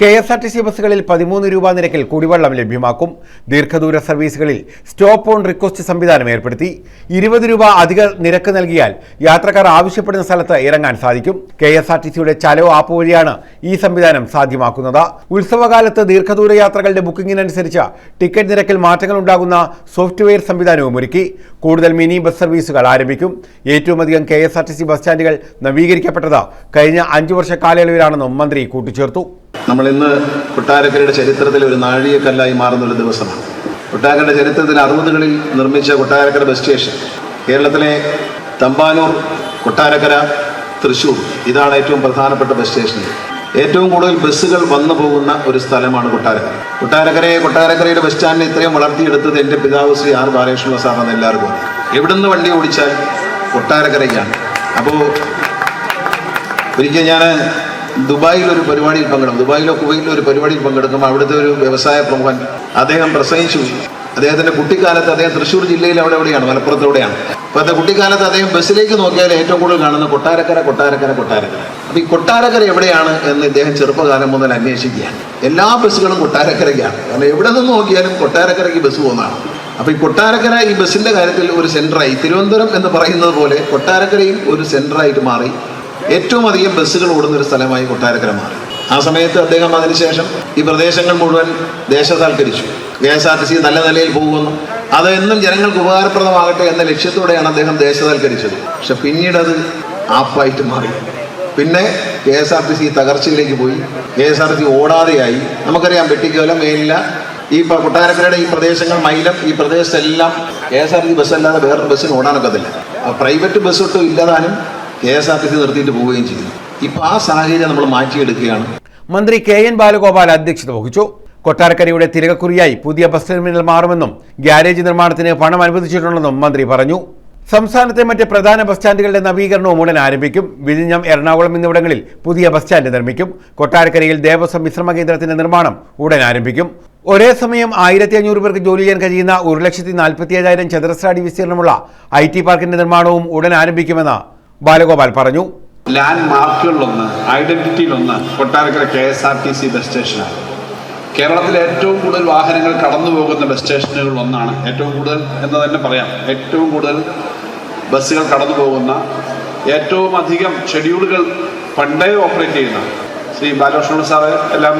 KSRTC ബസ്സുകളിൽ 13 രൂപ നിരക്കിൽ കുടിവെള്ളം ലഭ്യമാക്കും. ദീർഘദൂര സർവീസുകളിൽ സ്റ്റോപ്പ് ഓൺ റിക്വസ്റ്റ് സംവിധാനം ഏർപ്പെടുത്തി. 20 രൂപ അധിക നിരക്ക് നൽകിയാൽ യാത്രക്കാർ ആവശ്യപ്പെടുന്ന സ്ഥലത്ത് ഇറങ്ങാൻ സാധിക്കും. KSRTCയുടെ ചലോ ആപ്പ് വഴിയാണ് ഈ സംവിധാനം സാധ്യമാക്കുന്നത്. ഉത്സവകാലത്ത് ദീർഘദൂര യാത്രകളുടെ ബുക്കിംഗിനനുസരിച്ച് ടിക്കറ്റ് നിരക്കിൽ മാറ്റങ്ങൾ ഉണ്ടാകുന്ന സോഫ്റ്റ്വെയർ സംവിധാനവും ഒരുക്കി. കൂടുതൽ മിനി ബസ് സർവീസുകൾ ആരംഭിക്കും. ഏറ്റവും അധികം KSRTC ബസ് സ്റ്റാൻഡുകൾ നവീകരിക്കപ്പെട്ടത് കഴിഞ്ഞ 5 വർഷ കാലയളവിലാണെന്നും മന്ത്രി കൂട്ടിച്ചേർത്തു. നമ്മൾ ഇന്ന് കൊട്ടാരക്കരയുടെ ചരിത്രത്തിൽ ഒരു നാഴികക്കല്ലായി മാറുന്നൊരു ദിവസമാണ്. കൊട്ടാരക്കരയുടെ ചരിത്രത്തിൽ 60കളിൽ നിർമ്മിച്ച കൊട്ടാരക്കര ബസ് സ്റ്റേഷൻ കേരളത്തിലെ തമ്പാനൂർ, കൊട്ടാരക്കര, തൃശ്ശൂർ. ഇതാണ് ഏറ്റവും പ്രധാനപ്പെട്ട ബസ് സ്റ്റേഷൻ. ഏറ്റവും കൂടുതൽ ബസ്സുകൾ വന്നു പോകുന്ന ഒരു സ്ഥലമാണ് കൊട്ടാരക്കര. കൊട്ടാരക്കരയുടെ ബസ് സ്റ്റാൻഡിനെ ഇത്രയും വളർത്തിയെടുത്തത് എൻ്റെ പിതാവ് ശ്രീ ആർ ബാലകൃഷ്ണ സാറാണ്. എല്ലാവർക്കും എവിടുന്ന് വണ്ടി ഓടിച്ചാൽ കൊട്ടാരക്കരയ്ക്കാണ്. അപ്പോൾ ഒരിക്കൽ ഞാൻ ദുബായിൽ ഒരു പരിപാടിയിൽ പങ്കെടുക്കും. ദുബായിലോ കുവൈറ്റിലോ ഒരു പരിപാടിയിൽ പങ്കെടുക്കുമ്പോൾ അവിടുത്തെ ഒരു വ്യവസായ പ്രമുഖൻ അദ്ദേഹം പ്രസംഗിച്ചു. അദ്ദേഹത്തിൻ്റെ കുട്ടിക്കാലത്ത് അദ്ദേഹം തൃശ്ശൂർ ജില്ലയിൽ എവിടെയാണ്, മലപ്പുറത്തെവിടെയാണ്. അപ്പോൾ അത് കുട്ടിക്കാലത്ത് അദ്ദേഹം ബസ്സിലേക്ക് നോക്കിയാൽ ഏറ്റവും കൂടുതൽ കാണുന്ന കൊട്ടാരക്കര. അപ്പോൾ ഈ കൊട്ടാരക്കര എവിടെയാണ് എന്ന് ഇദ്ദേഹം ചെറുപ്പകാലം മുതൽ അന്വേഷിക്കുകയാണ്. എല്ലാ ബസ്സുകളും കൊട്ടാരക്കരയ്ക്കാണ്. കാരണം എവിടെ നിന്ന് നോക്കിയാലും കൊട്ടാരക്കരയ്ക്ക് ബസ് പോകുന്നതാണ്. അപ്പോൾ ഈ കൊട്ടാരക്കര ഈ ബസ്സിൻ്റെ കാര്യത്തിൽ ഒരു സെൻറ്ററായി, തിരുവനന്തപുരം എന്ന് പറയുന്നത് പോലെ കൊട്ടാരക്കരയും ഒരു സെൻറ്ററായിട്ട് മാറി. ഏറ്റവും അധികം ബസ്സുകൾ ഓടുന്നൊരു സ്ഥലമായി കൊട്ടാരക്കര മാറി. ആ സമയത്ത് അദ്ദേഹം അതിനുശേഷം ഈ പ്രദേശങ്ങൾ മുഴുവൻ ദേശസാൽക്കരിച്ചു. KSRTC നല്ല നിലയിൽ പോകുമെന്നും അത് എന്നും ജനങ്ങൾക്ക് ഉപകാരപ്രദമാകട്ടെ എന്ന ലക്ഷ്യത്തോടെയാണ് അദ്ദേഹം ദേശസാൽക്കരിച്ചത്. പക്ഷെ പിന്നീട് അത് ആപ്പായിട്ട് മാറി. പിന്നെ KSRTC തകർച്ചയിലേക്ക് പോയി. KSRTC ഓടാതെയായി. നമുക്കറിയാം, വെട്ടിക്കോല, മേലില, ഈ കൊട്ടാരക്കരയുടെ ഈ പ്രദേശങ്ങൾ, മൈലം, ഈ പ്രദേശത്തെല്ലാം KSRTC ബസ്സല്ലാതെ വേറൊരു ബസ്സിന് ഓടാനൊക്കത്തില്ല. പ്രൈവറ്റ് ബസ് ഒട്ടും ഇല്ലാതാനും KSRTC നിർത്തിയിട്ട് പോവുകയും ചെയ്യുന്നു. ഇപ്പോൾ ആ സാഹചര്യം നമ്മൾ മാറ്റിയെടുക്കുകയാണ്. മന്ത്രി KN ബാലഗോപാൽ അധ്യക്ഷത വഹിച്ചു. കൊട്ടാരക്കരയുടെ തിലകക്കുറിയായി പുതിയ ബസ് ടെർമിനൽ മാറുമെന്നും ഗ്യാരേജ് നിർമ്മാണത്തിന് പണം അനുവദിച്ചിട്ടുണ്ടെന്നും മന്ത്രി പറഞ്ഞു. സംസ്ഥാനത്തെ മറ്റ് പ്രധാന ബസ് സ്റ്റാൻഡുകളുടെ നവീകരണവും ഉടൻ ആരംഭിക്കും. വിഴിഞ്ഞം, എറണാകുളം എന്നിവിടങ്ങളിൽ പുതിയ ബസ് സ്റ്റാൻഡ് നിർമ്മിക്കും. കൊട്ടാരക്കരയിൽ ദേവസ്വം വിശ്രമ കേന്ദ്രത്തിന്റെ നിർമ്മാണം ഉടൻ ആരംഭിക്കും. ഒരേ സമയം 1500 പേർക്ക് ജോലി ചെയ്യാൻ കഴിയുന്ന 1,47,000 ചതുരശ്ര അടി വിസ്തീർണമുള്ള IT പാർക്കിന്റെ നിർമ്മാണവും ഉടൻ ആരംഭിക്കുമെന്ന് ബാലഗോപാൽ പറഞ്ഞു. ലാൻഡ് മാർക്കുകളിലൊന്ന്, ഐഡന്റിറ്റിയിലൊന്ന് കൊട്ടാരക്കര KSRTC ബസ് സ്റ്റേഷനാണ്. കേരളത്തിലെ ഏറ്റവും കൂടുതൽ വാഹനങ്ങൾ കടന്നു പോകുന്ന ബസ് സ്റ്റേഷനുകളിൽ ഒന്നാണ്. ഏറ്റവും കൂടുതൽ എന്ന് തന്നെ പറയാം. ഏറ്റവും കൂടുതൽ ബസ്സുകൾ കടന്നു പോകുന്ന, ഏറ്റവും അധികം ഷെഡ്യൂളുകൾ പണ്ടേ ഓപ്പറേറ്റ് ചെയ്യുന്ന ശ്രീ ബാലകൃഷ്ണൻ സാറ് എല്ലാം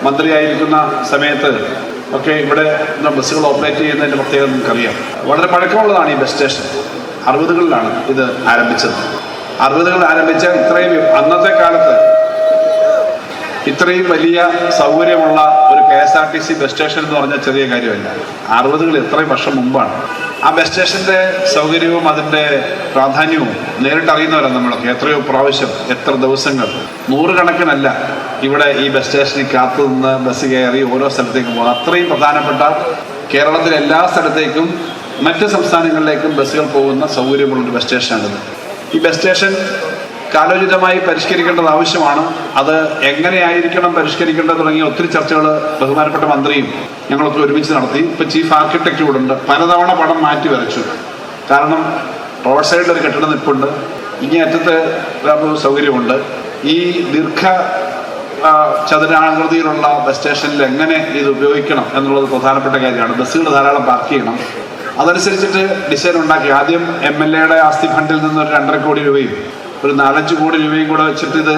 മന്ത്രിയായിരിക്കുന്ന സമയത്ത് ഒക്കെ ഇവിടെ ബസ്സുകൾ ഓപ്പറേറ്റ് ചെയ്യുന്നതിൻ്റെ പ്രത്യേകത നമുക്കറിയാം. വളരെ പഴക്കമുള്ളതാണ് ഈ ബസ് സ്റ്റേഷൻ. 60കളിലാണ് ഇത് ആരംഭിച്ചത്. 60കളിൽ ആരംഭിച്ച ഇത്രയും അന്നത്തെ കാലത്ത് ഇത്രയും വലിയ സൗകര്യമുള്ള ഒരു KSRTC ബസ് സ്റ്റേഷൻ എന്ന് പറഞ്ഞാൽ ചെറിയ കാര്യമല്ല. 60കളിൽ ഇത്രയും വർഷം മുമ്പാണ്. ആ ബസ് സ്റ്റേഷൻ്റെ സൗകര്യവും അതിൻ്റെ പ്രാധാന്യവും നേരിട്ടറിയുന്നവരാണ് നമ്മളൊക്കെ. എത്രയോ പ്രാവശ്യം, എത്ര ദിവസങ്ങൾ, 100 കണക്കിനല്ല ഇവിടെ ഈ ബസ് സ്റ്റേഷനിൽ കാത്തു നിന്ന് ബസ് കയറി ഓരോ സ്ഥലത്തേക്കും പോകുന്നത്. അത്രയും പ്രധാനപ്പെട്ട കേരളത്തിലെ എല്ലാ സ്ഥലത്തേക്കും മറ്റ് സംസ്ഥാനങ്ങളിലേക്കും ബസ്സുകൾ പോകുന്ന സൗകര്യമുള്ളൊരു ബസ് സ്റ്റേഷനാണിത്. ഈ ബസ് സ്റ്റേഷൻ കാലോചിതമായി പരിഷ്കരിക്കേണ്ടത് ആവശ്യമാണ്. അത് എങ്ങനെയായിരിക്കണം പരിഷ്കരിക്കേണ്ടത് തുടങ്ങിയ ഒത്തിരി ചർച്ചകൾ ബഹുമാനപ്പെട്ട മന്ത്രിയും ഞങ്ങളൊക്കെ ഒരുമിച്ച് നടത്തി. ഇപ്പോൾ ചീഫ് ആർക്കിടെക്റ്റ് കൂടെ ഉണ്ട്. പലതവണ പണം മാറ്റി വരച്ചു. കാരണം റോഡ് സൈഡിൽ ഒരു കെട്ടിടം നിൽപ്പുണ്ട്, ഇങ്ങേ അറ്റത്ത് സൗകര്യമുണ്ട്. ഈ ദീർഘ ചതുരാകൃതിയിലുള്ള ബസ് സ്റ്റേഷനിൽ എങ്ങനെ ഇത് ഉപയോഗിക്കണം എന്നുള്ളത് പ്രധാനപ്പെട്ട കാര്യമാണ്. ബസ്സുകൾ ധാരാളം പാർക്ക് ചെയ്യണം. അതനുസരിച്ചിട്ട് ഡിസൈൻ ഉണ്ടാക്കി. ആദ്യം MLAയുടെ ആസ്തി ഫണ്ടിൽ നിന്ന് ഒരു 2.5 കോടി രൂപയും ഒരു 4-5 കോടി രൂപയും കൂടെ വെച്ചിട്ട് ഇത്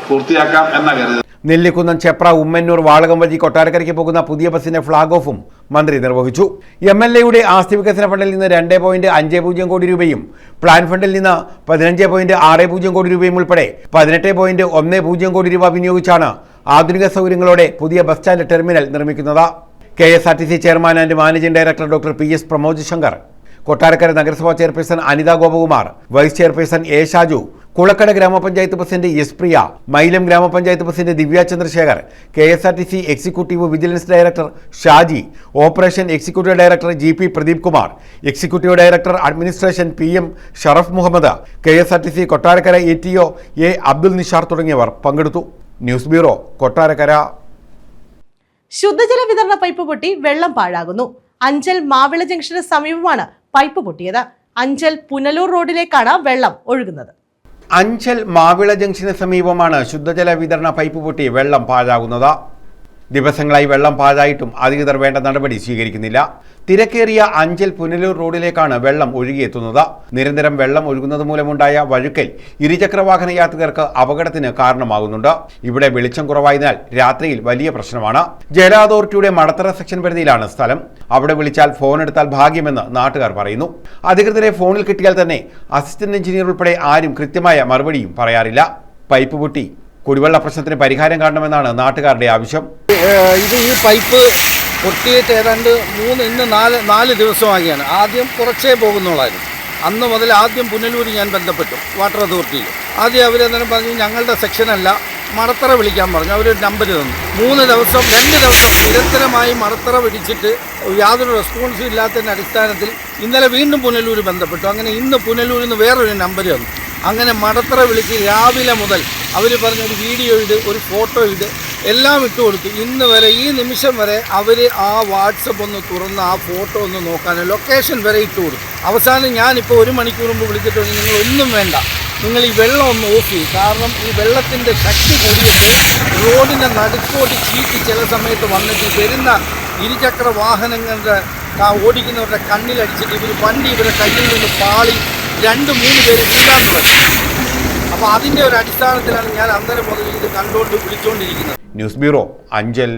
പൂർത്തിയാക്കാം എന്ന കരുതുന്നത്. നെല്ലിക്കുന്നം, ചെപ്ര, ഉമ്മന്നൂർ, വാളകം വഴി കൊട്ടാരക്കരയ്ക്ക് പോകുന്ന പുതിയ ബസിന്റെ ഫ്ളാഗ് ഓഫും മന്ത്രി നിർവഹിച്ചു. MLAയുടെ ആസ്തി വികസന ഫണ്ടിൽ നിന്ന് 2.50 കോടി രൂപയും പ്ലാൻ ഫണ്ടിൽ നിന്ന് 15.60 കോടി രൂപയും ഉൾപ്പെടെ 18.10 കോടി രൂപ വിനിയോഗിച്ചാണ് ആധുനിക സൗകര്യങ്ങളോടെ പുതിയ ബസ് സ്റ്റാൻഡ് ടെർമിനൽ നിർമ്മിക്കുന്നത്. KSRTC chairman and managing director doctor PS Pramod Shankar, Kottarakkara നഗരസഭാ chairperson Anitha Gopakumar, vice chairperson A Shaju, Kulakkada ഗ്രാമപഞ്ചായത്ത് പ്രസിഡന്റ് S പ്രിയ, മൈലം ഗ്രാമപഞ്ചായത്ത് president Divya Chandrasekhar, KSRTC executive vigilance director Shaji, operation executive director GP Pradeep Kumar, executive director administration PM Sharaf Muhammad, KSRTC Kottarakkara ATO A Abdul Nishar തുടങ്ങിയവർ പങ്കെടുത്തു. News bureau, Kottarakkara. ശുദ്ധജല വിതരണ pipe പൊട്ടി വെള്ളം പാഴാകുന്നു. Anchal Mavila junction സമീപമാണ് പൈപ്പ് പൊട്ടിയത്. അഞ്ചൽ പുനലൂർ റോഡിലേക്കാണ് വെള്ളം ഒഴുകുന്നത്. അഞ്ചൽ മാവിള ജംഗ്ഷന് സമീപമാണ് ശുദ്ധജല വിതരണ പൈപ്പ് പൊട്ടി വെള്ളം പാഴാകുന്നത്. ദിവസങ്ങളായി വെള്ളം പാഴായിട്ടും അധികൃതർ വേണ്ട നടപടി സ്വീകരിക്കുന്നില്ല. തിരക്കേറിയ അഞ്ചൽ പുനലൂർ റോഡിലേക്കാണ് വെള്ളം ഒഴുകിയെത്തുന്നത്. നിരന്തരം വെള്ളം ഒഴുകുന്നത് മൂലമുണ്ടായ വഴുക്കൽ ഇരുചക്രവാഹന യാത്രികർക്ക് അപകടത്തിന് കാരണമാകുന്നുണ്ട്. ഇവിടെ വെളിച്ചം കുറവായതിനാൽ രാത്രിയിൽ വലിയ പ്രശ്നമാണ്. ജല അതോറിറ്റിയുടെ മടത്തറ സെക്ഷൻ പരിധിയിലാണ് സ്ഥലം. അവിടെ വിളിച്ചാൽ ഫോൺ എടുത്താൽ ഭാഗ്യമെന്ന് നാട്ടുകാർ പറയുന്നു. അധികൃതരെ ഫോണിൽ കിട്ടിയാൽ തന്നെ അസിസ്റ്റന്റ് എഞ്ചിനീയർ ഉൾപ്പെടെ ആരും കൃത്യമായ മറുപടിയും പറയാറില്ല. പൈപ്പ് പൊട്ടി കുടിവെള്ള പ്രശ്നത്തിന് പരിഹാരം കാണണമെന്നാണ് നാട്ടുകാരുടെ ആവശ്യം. ഈ പൈപ്പ് പൊട്ടിയിട്ട് ഏതാണ്ട് 4 ദിവസമാകിയാണ്. ആദ്യം കുറച്ചേ പോകുന്നുള്ളായിരുന്നു. അന്ന് മുതൽ ആദ്യം പുനലൂർ ഞാൻ ബന്ധപ്പെട്ടു, വാട്ടർ അതോറിറ്റിയിൽ. ആദ്യം അവരെന്തായാലും പറഞ്ഞു ഞങ്ങളുടെ സെക്ഷനല്ല, മടത്തറ വിളിക്കാൻ പറഞ്ഞു. അവരൊരു നമ്പർ തന്നു. 2 ദിവസം നിരന്തരമായി മടത്തറ പിടിച്ചിട്ട് യാതൊരു റെസ്പോൺസും ഇല്ലാത്തതിൻ്റെ അടിസ്ഥാനത്തിൽ ഇന്നലെ വീണ്ടും പുനലൂർ ബന്ധപ്പെട്ടു. അങ്ങനെ ഇന്ന് പുനലൂരിൽ നിന്ന് വേറൊരു നമ്പർ തന്നു. അങ്ങനെ മടത്തറ വിളിച്ച് രാവിലെ മുതൽ അവർ പറഞ്ഞ ഒരു വീഡിയോ ഇട്, ഒരു ഫോട്ടോ ഇട്, എല്ലാം ഇട്ട് കൊടുത്തു. ഇന്ന് വരെ ഈ നിമിഷം വരെ അവർ ആ വാട്സപ്പ് ഒന്ന് തുറന്ന് ആ ഫോട്ടോ ഒന്ന് നോക്കാൻ ലൊക്കേഷൻ വരെ ഇട്ട് കൊടുത്തു. അവസാനം ഞാനിപ്പോൾ 1 മണിക്കൂർ മുമ്പ് വിളിച്ചിട്ട് നിങ്ങൾ ഒന്നും വേണ്ട, നിങ്ങൾ ഈ വെള്ളം ഒന്ന് ഓഫ് ചെയ്യും. കാരണം ഈ വെള്ളത്തിൻ്റെ ശക്തി കൂടിയിട്ട് റോഡിൻ്റെ നടുക്കോട്ട് ചീറ്റി ചില സമയത്ത് വന്നിട്ട് വരുന്ന ഇരുചക്ര വാഹനങ്ങളുടെ ഓടിക്കുന്നവരുടെ കണ്ണിലടിച്ചിട്ട് വണ്ടി ഇവരുടെ കയ്യിൽ നിന്ന് പാളി 2-3 പേര് വീഴാൻ തുടങ്ങി. അപ്പോൾ അതിൻ്റെ ഒരു അടിസ്ഥാനത്തിലാണ് ഞാൻ അന്നേരം മുതൽ ഇത് കണ്ടുകൊണ്ട് വിളിച്ചുകൊണ്ടിരിക്കുന്നത്. News bureau, Anchal.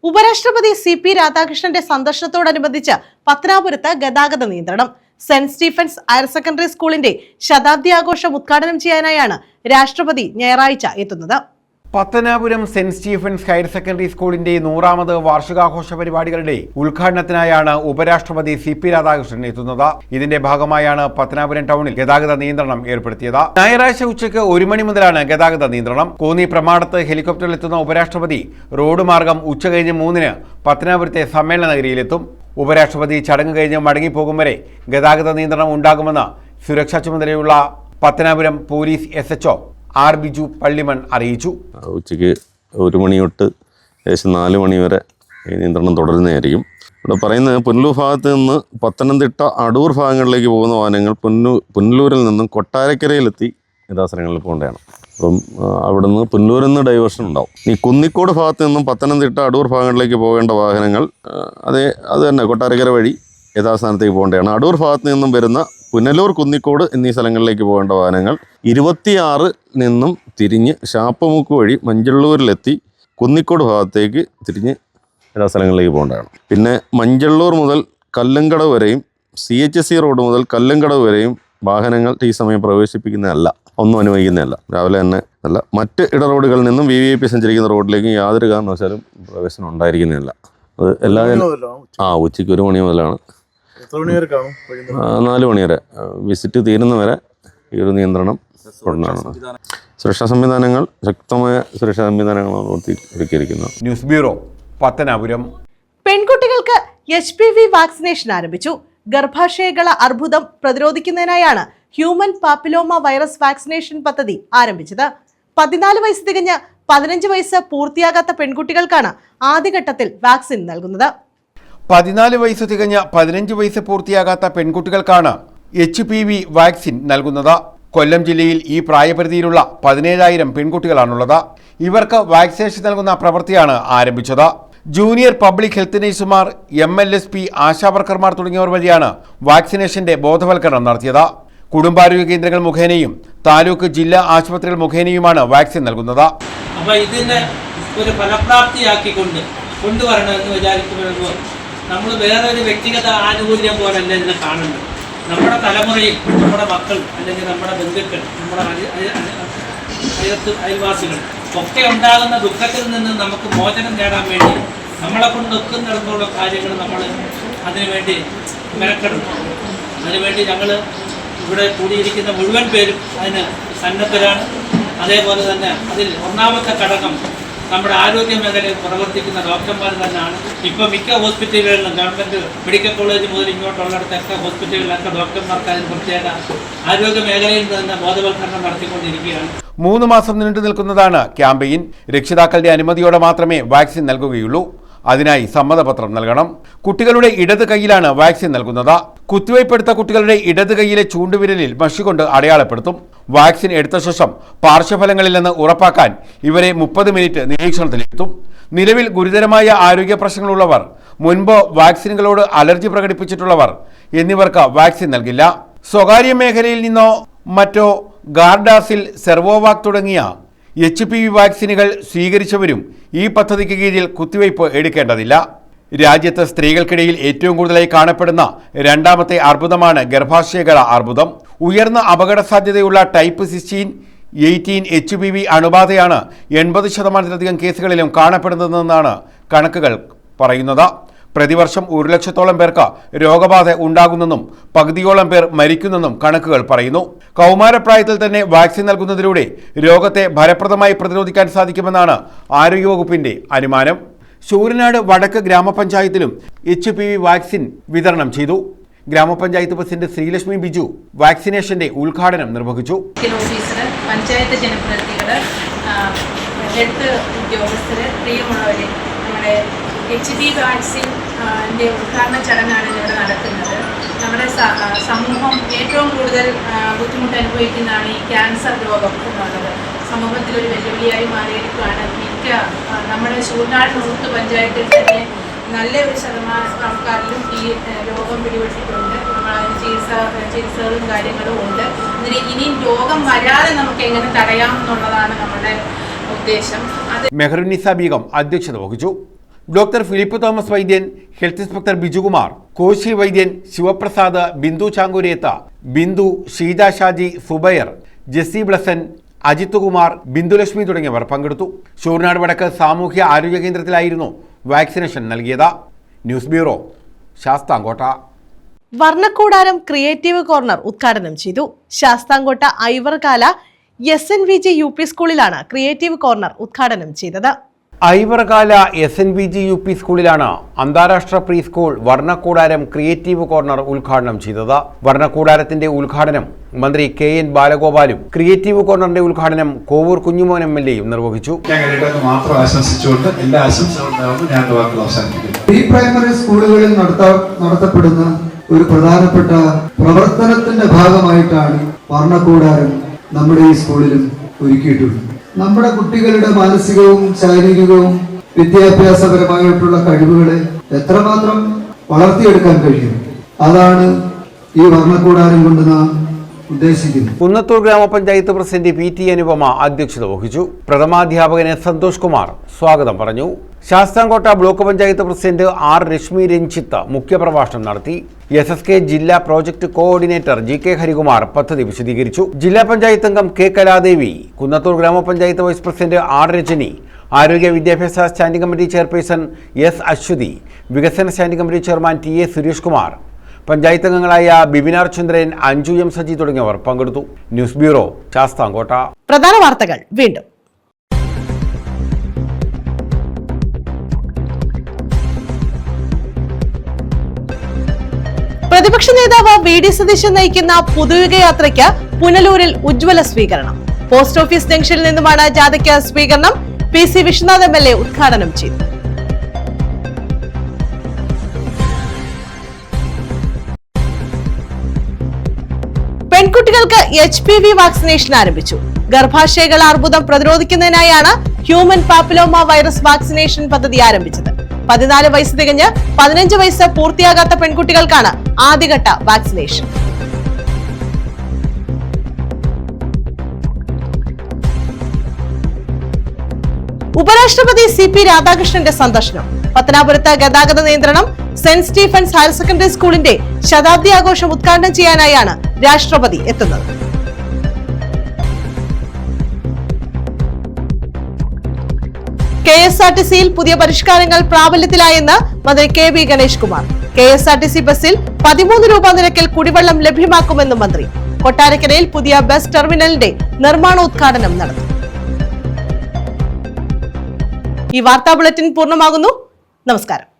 ഉപരാഷ്ട്രപതി CP രാധാകൃഷ്ണന്റെ സന്ദർശനത്തോടനുബന്ധിച്ച് പത്തനാപുരത്ത് ഗതാഗത നിയന്ത്രണം. സെന്റ് സ്റ്റീഫൻസ് ഹയർ സെക്കൻഡറി സ്കൂളിന്റെ ശതാബ്ദി ആഘോഷം ഉദ്ഘാടനം ചെയ്യാനായാണ് രാഷ്ട്രപതി ഞായറാഴ്ച എത്തുന്നത്. Pathanapuram Saint Stephen's higher secondary സ്കൂളിന്റെ 100ാമത് വാർഷികാഘോഷ പരിപാടികളുടെ ഉദ്ഘാടനത്തിനായാണ് ഉപരാഷ്ട്രപതി CP രാധാകൃഷ്ണൻ എത്തുന്നത്. ഇതിന്റെ ഭാഗമായാണ് പത്തനാപുരം ടൗണിൽ ഗതാഗത നിയന്ത്രണം ഏർപ്പെടുത്തിയത്. ഞായറാഴ്ച ഉച്ചയ്ക്ക് 1 മണി മുതലാണ് ഗതാഗത നിയന്ത്രണം. കോന്നി പ്രമാടത്ത് ഹെലികോപ്റ്ററിൽ എത്തുന്ന ഉപരാഷ്ട്രപതി റോഡ് മാർഗം ഉച്ചകഴിഞ്ഞ് 3-ന് പത്തനാപുരത്തെ സമ്മേളന നഗരിയിലെത്തും. ഉപരാഷ്ട്രപതി ചടങ്ങ് കഴിഞ്ഞ് മടങ്ങിപ്പോകും വരെ ഗതാഗത നിയന്ത്രണം ഉണ്ടാകുമെന്ന് സുരക്ഷാ ചുമതലയുള്ള Pathanapuram police SHO R. Biju Pallimon അറിയിച്ചു. ഉച്ചയ്ക്ക് 1 മണി തൊട്ട് ഏകദേശം 4 മണി വരെ ഈ നിയന്ത്രണം തുടരുന്നതായിരിക്കും. ഇവിടെ പറയുന്നത് പുനലൂർ ഭാഗത്ത് നിന്ന് പത്തനംതിട്ട അടൂർ ഭാഗങ്ങളിലേക്ക് പോകുന്ന വാഹനങ്ങൾ പുനലൂരിൽ നിന്നും കൊട്ടാരക്കരയിലെത്തി യഥാസ്ഥലങ്ങളിൽ പോകേണ്ടതാണ്. അപ്പം അവിടെ നിന്ന് പുനലൂരിൽ നിന്ന് ഡൈവേർഷൻ ഉണ്ടാവും. ഈ കുന്നിക്കോട് ഭാഗത്ത് നിന്നും പത്തനംതിട്ട അടൂർ ഭാഗങ്ങളിലേക്ക് പോകേണ്ട വാഹനങ്ങൾ അത് തന്നെ കൊട്ടാരക്കര വഴി യഥാസ്ഥാനത്തേക്ക് പോകേണ്ടതാണ്. അടൂർ ഭാഗത്ത് നിന്നും വരുന്ന പുനലൂർ, കുന്നിക്കോട് എന്നീ സ്ഥലങ്ങളിലേക്ക് പോകേണ്ട വാഹനങ്ങൾ 26 നിന്നും തിരിഞ്ഞ് ഷാപ്പമുക്ക് വഴി മഞ്ചള്ളൂരിലെത്തി കുന്നിക്കോട് ഭാഗത്തേക്ക് തിരിഞ്ഞ് എല്ലാ സ്ഥലങ്ങളിലേക്ക് പോകേണ്ടതാണ്. പിന്നെ മഞ്ചള്ളൂർ മുതൽ കല്ലങ്കടവ് വരെയും CHSE റോഡ് മുതൽ കല്ലങ്കടവ് വരെയും വാഹനങ്ങൾ ഈ സമയം പ്രവേശിപ്പിക്കുന്നതല്ല, ഒന്നും അനുവദിക്കുന്നതല്ല. രാവിലെ തന്നെ അല്ല, മറ്റ് ഇടറോഡുകളിൽ നിന്നും VIP സഞ്ചരിക്കുന്ന റോഡിലേക്ക് യാതൊരു കാരണവശാലും പ്രവേശനം ഉണ്ടായിരിക്കുന്നതല്ല. അത് എല്ലാവരും ഉച്ചയ്ക്ക് 1 മണി മുതലാണ് 4 മണി വരെ വിസിറ്റ് തീരുന്ന വരെ ഈ ഒരു നിയന്ത്രണം കൊണ്ടാണ്. സുരക്ഷാ സംവിധാനങ്ങൾ, ശക്തമായ സുരക്ഷാ സംവിധാനങ്ങളാണ് ഒരുക്കിയിരിക്കുന്നത്. News bureau, Pathanapuram. പെൺകുട്ടികൾക്ക് HPV വാക്സിനേഷൻ ആരംഭിച്ചു. ഗർഭാശയകള അർബുദം പ്രതിരോധിക്കുന്നതിനായാണ് ഹ്യൂമൻ പാപ്പിലോമ വൈറസ് വാക്സിനേഷൻ പദ്ധതി ആരംഭിച്ചത്. 14 വയസ്സ് തികഞ്ഞ് 15 വയസ്സ് പൂർത്തിയാകാത്ത പെൺകുട്ടികൾക്കാണ് ആദ്യഘട്ടത്തിൽ വാക്സിൻ നൽകുന്നത്. 14 വയസ്സ് തികഞ്ഞ 15 വയസ്സ് പൂർത്തിയാകാത്ത പെൺകുട്ടികൾക്കാണ് HPV വാക്സിൻ നൽകുന്നത്. കൊല്ലം ജില്ലയിൽ ഈ പ്രായപരിധിയിലുള്ള 17,000 പെൺകുട്ടികളാണുള്ളത്. ഇവർക്ക് വാക്സിനേഷൻ നൽകുന്ന പ്രവൃത്തിയാണ് ആരംഭിച്ചത്. ജൂനിയർ പബ്ലിക് ഹെൽത്ത് നഴ്സുമാർ, MLSP, ആശാവർക്കർമാർ തുടങ്ങിയവർ വഴിയാണ് വാക്സിനേഷന്റെ ബോധവൽക്കരണം നടത്തിയത്. കുടുംബാരോഗ്യ കേന്ദ്രങ്ങൾ മുഖേനയും താലൂക്ക് ജില്ലാ ആശുപത്രികൾ മുഖേനയുമാണ് വാക്സിൻ നൽകുന്നത്. അപ്പോൾ ഇതിനെ ഒരു ഫലപ്രാപ്തിയാക്കി കൊണ്ടുവരണമെന്ന് വിചാരിക്കുമ്പോൾ നമ്മൾ വേറൊരു വ്യക്തിഗത ആനുകൂല്യം പോലല്ല ഇതിനെ കാണുന്നത്. നമ്മുടെ തലമുറയിൽ നമ്മുടെ മക്കൾ അല്ലെങ്കിൽ നമ്മുടെ ബന്ധുക്കൾ, നമ്മുടെ അയൽവാസികൾ ഒക്കെ ഉണ്ടാകുന്ന ദുഃഖത്തിൽ നിന്ന് നമുക്ക് മോചനം നേടാൻ വേണ്ടി നമ്മളെ കൊണ്ട് ഒക്കുന്നിടത്തോളം കാര്യങ്ങൾ നമ്മൾ അതിനുവേണ്ടി മെനക്കെടും. അതിനുവേണ്ടി ഞങ്ങൾ ഇവിടെ കൂടിയിരിക്കുന്ന മുഴുവൻ പേരും അതിന് സന്നദ്ധരാണ്. അതേപോലെ തന്നെ അതിൽ ഒന്നാമത്തെ ഘടകം നമ്മുടെ ആരോഗ്യ മേഖലയിൽ പ്രവർത്തിക്കുന്ന ഡോക്ടർമാർ തന്നെയാണ്. ഇപ്പോൾ മിക്ക ഹോസ്പിറ്റലുകളിലും ഗവൺമെൻറ് മെഡിക്കൽ കോളേജ് മുതൽ ഇങ്ങോട്ടുള്ളിടത്തൊക്കെ ഹോസ്പിറ്റലുകളിലൊക്കെ ഡോക്ടർമാർക്ക് അതിന് പ്രത്യേക ആരോഗ്യ മേഖലയിൽ തന്നെ ബോധവൽക്കരണം നടത്തിക്കൊണ്ടിരിക്കുകയാണ്. 3 മാസം നീണ്ടു നിൽക്കുന്നതാണ് ക്യാമ്പയിൻ. രക്ഷിതാക്കളുടെ അനുമതിയോടെ മാത്രമേ വാക്സിൻ നൽകുകയുള്ളൂ. അതിനായി സമ്മതപത്രം നൽകണം. കുട്ടികളുടെ ഇടത് കൈയിലാണ് വാക്സിൻ നൽകുന്നത്. കുത്തിവയ്പ്പെടുത്ത കുട്ടികളുടെ ഇടത് കൈയിലെ ചൂണ്ടുവിരലിൽ മഷി കൊണ്ട് അടയാളപ്പെടുത്തും. വാക്സിൻ എടുത്ത ശേഷം പാർശ്വഫലങ്ങളില്ലെന്ന് ഉറപ്പാക്കാൻ ഇവരെ 30 മിനിറ്റ് നിരീക്ഷണത്തിലെത്തും. നിലവിൽ ഗുരുതരമായ ആരോഗ്യ പ്രശ്നങ്ങളുള്ളവർ, മുൻപ് വാക്സിനുകളോട് അലർജി പ്രകടിപ്പിച്ചിട്ടുള്ളവർ എന്നിവർക്ക് വാക്സിൻ നൽകില്ല. സ്വകാര്യ മേഖലയിൽ നിന്നോ മറ്റോ ഗാർഡാസിൽ, സെർവോവാക് തുടങ്ങിയ HPV വാക്സിനുകൾ സ്വീകരിച്ചവരും ഈ പദ്ധതിക്ക് കീഴിൽ കുത്തിവയ്പ് എടുക്കേണ്ടതില്ല. രാജ്യത്ത് സ്ത്രീകൾക്കിടയിൽ ഏറ്റവും കൂടുതലായി കാണപ്പെടുന്ന 2ാമത്തെ അർബുദമാണ് ഗർഭാശയകള അർബുദം. ഉയർന്ന അപകട സാധ്യതയുള്ള ടൈപ്പ് 16-18 HPV അണുബാധയാണ് 80% കേസുകളിലും കാണപ്പെടുന്നതെന്നാണ് കണക്കുകൾ പറയുന്നത്. പ്രതിവർഷം 1 ലക്ഷത്തോളം പേർക്ക് രോഗബാധ ഉണ്ടാകുന്നെന്നും പകുതിയോളം പേർ മരിക്കുന്നെന്നും കണക്കുകൾ പറയുന്നു. കൗമാരപ്രായത്തിൽ തന്നെ വാക്സിൻ നൽകുന്നതിലൂടെ രോഗത്തെ ഫലപ്രദമായി പ്രതിരോധിക്കാൻ സാധിക്കുമെന്നാണ് ആരോഗ്യവകുപ്പിന്റെ അനുമാനം. ശൂരനാട് വടക്ക് ഗ്രാമപഞ്ചായത്തിലും HPV വാക്സിൻ വിതരണം ചെയ്തു. ഗ്രാമപഞ്ചായത്ത് പ്രസിഡന്റ് ശ്രീലക്ഷ്മി ബിജു വാക്സിനേഷന്റെ ഉദ്ഘാടനം നിർവഹിച്ചു. പഞ്ചായത്ത് ജനപ്രതിനിധികൾ, ഹെൽത്ത് ഉദ്യോഗസ്ഥര്, പ്രിയമുള്ളവരെ, നമ്മുടെ HPV വാക്സിൻ്റെ ഉദ്ഘാടന ചടങ്ങാണ് ഇവിടെ നടക്കുന്നത്. നമ്മുടെ സമൂഹം ഏറ്റവും കൂടുതൽ ബുദ്ധിമുട്ട് അനുഭവിക്കുന്നതാണ് ഈ ക്യാൻസർ രോഗം എന്നുള്ളത്. സമൂഹത്തിലൊരു വെല്ലുവിളിയായി മാറിയിരിക്കുകയാണ്. നമ്മുടെ ശൂരനാട് നോർത്ത് പഞ്ചായത്തിൽ തന്നെ നല്ലൊരു ശതമാനം ആൾക്കാരിലും ഈ രോഗം പിടിപെട്ടിട്ടുണ്ട്. നമ്മളതിന് ചികിത്സകളും കാര്യങ്ങളും ഉണ്ട്. അതിന് ഇനിയും രോഗം വരാതെ നമുക്ക് എങ്ങനെ തടയാം എന്നുള്ളതാണ് നമ്മുടെ ഉദ്ദേശം. മെഹറുന്നിസ ബീഗം അധ്യക്ഷത വഹിച്ചു. Doctor Philip Thomas Vaidyan, health inspector Bijukumar, Koshy Vaidyan, Sivaprasad, Bindu Changuretha, Bindu, Sheeja Shaji, Subair, Jessy Blesson, Ajith Kumar, Bindulakshmi തുടങ്ങിയവർ പങ്കെടുത്തു. ശൂരനാട് വടക്ക് സാമൂഹ്യ ആരോഗ്യ കേന്ദ്രത്തിലായിരുന്നു വാക്സിനേഷൻ നൽകിയത്. News bureau, Sasthamkotta. Varnakkoodaram creative corner ഉദ്ഘാടനം ചെയ്തു. ശാസ്താംകോട്ട ഐവർകാല SNVG UP സ്കൂളിലാണ് ക്രിയേറ്റീവ് കോർണർ ഉദ്ഘാടനം ചെയ്തത്. ഐവർകാല SNVG UP സ്കൂളിലാണ് അന്താരാഷ്ട്ര pre school Varnakkoodaram creative corner ഉദ്ഘാടനം ചെയ്തത്. വർണ്ണക്കൂടാരത്തിന്റെ ഉദ്ഘാടനം മന്ത്രി KN ബാലഗോപാലും ക്രിയേറ്റീവ് കോർണറിന്റെ ഉദ്ഘാടനം കോവൂർ കുഞ്ഞുമോൻ MLAയും നിർവഹിച്ചു. മാത്രം ആശംസിച്ചുകൊണ്ട് എല്ലാ ആശംസകളും ഞാൻ അവസാനിപ്പിക്കുന്നു. പ്രീ പ്രൈമറി സ്കൂളുകളിൽ നടത്തപ്പെടുന്ന ഒരു പ്രധാനപ്പെട്ട പ്രവർത്തനത്തിന്റെ ഭാഗമായിട്ടാണ് വർണ്ണക്കൂടാരം നമ്മുടെ ഈ സ്കൂളിലും ഒരുക്കിയിട്ടുള്ളത്. നമ്മുടെ കുട്ടികളുടെ മാനസികവും ശാരീരികവും വിദ്യാഭ്യാസപരമായിട്ടുള്ള കഴിവുകളെ എത്രമാത്രം വളർത്തിയെടുക്കാൻ കഴിയും, അതാണ് ഈ വർണ്ണക്കൂടാരം കൊണ്ട് നാം ഉദ്ദേശിക്കുന്നു. കുന്നത്തൂർ ഗ്രാമപഞ്ചായത്ത് പ്രസിഡന്റ് PT അനുപമ അധ്യക്ഷത വഹിച്ചു. പ്രഥമാധ്യാപകൻ സന്തോഷ് കുമാർ സ്വാഗതം പറഞ്ഞു. Sasthamkotta block panchayat president R Reshmi Ranjith മുഖ്യപ്രഭാഷണം നടത്തി. SSK ജില്ലാ പ്രോജക്ട് കോർഡിനേറ്റർ GK ഹരികുമാർ പദ്ധതി വിശദീകരിച്ചു. ജില്ലാ പഞ്ചായത്ത് അംഗം K കലാദേവി, കുന്നത്തൂർ ഗ്രാമപഞ്ചായത്ത് വൈസ് പ്രസിഡന്റ് R രജനി, ആരോഗ്യ വിദ്യാഭ്യാസ standing committee chairperson S Aswathy, വികസന standing committee chairman TA Suresh Kumar, panchayat അംഗങ്ങളായ ബിബിനാർ ചന്ദ്രൻ, അഞ്ജു M സജി തുടങ്ങിയവർ പങ്കെടുത്തു. News bureau, Sasthamkotta. പ്രധാന വാർത്തകൾ വീണ്ടും. പ്രതിപക്ഷ നേതാവ് VD സതീശൻ നയിക്കുന്ന പുതുയുഗ യാത്രയ്ക്ക് പുനലൂരിൽ ഉജ്ജ്വല സ്വീകരണം. പോസ്റ്റ് ഓഫീസ് ജംഗ്ഷനിൽ നിന്നുമാണ് ജാഥയ്ക്ക് സ്വീകരണം. PC വിശ്വനാഥ് MLA ഉദ്ഘാടനം ചെയ്തു. പെൺകുട്ടികൾക്ക് HPV വാക്സിനേഷൻ ആരംഭിച്ചു. ഗർഭാശയകൾ അർബുദം പ്രതിരോധിക്കുന്നതിനായാണ് ഹ്യൂമൻ പാപ്പിലോമ വൈറസ് വാക്സിനേഷൻ പദ്ധതി ആരംഭിച്ചത്. 14 വയസ്സ് തികഞ്ഞ് 15 വയസ്സ് പൂർത്തിയാകാത്ത പെൺകുട്ടികൾക്കാണ് ആദ്യഘട്ട വാക്സിനേഷൻ. ഉപരാഷ്ട്രപതി CP രാധാകൃഷ്ണന്റെ സന്ദർശനം. പത്തനാപുരത്ത് ഗതാഗത നിയന്ത്രണം. സെന്റ് സ്റ്റീഫൻസ് ഹയർ സെക്കൻഡറി സ്കൂളിന്റെ ശതാബ്ദി ആഘോഷം ഉദ്ഘാടനം ചെയ്യാനായാണ് രാഷ്ട്രപതി എത്തുന്നത്. KSRTCയിൽ പുതിയ പരിഷ്കാരങ്ങൾ പ്രാബല്യത്തിലായെന്ന് മന്ത്രി KB ഗണേഷ് കുമാർ. KSRTC ബസ്സിൽ 13 രൂപ നിരക്കിൽ കുടിവെള്ളം ലഭ്യമാക്കുമെന്നും മന്ത്രി. കൊട്ടാരക്കരയിൽ പുതിയ ബസ് ടെർമിനലിന്റെ നിർമ്മാണോദ്ഘാടനം നടത്തി. ഈ വാർത്താ ബുള്ളറ്റിൻ പൂർണ്ണമാകുന്നു. നമസ്കാരം.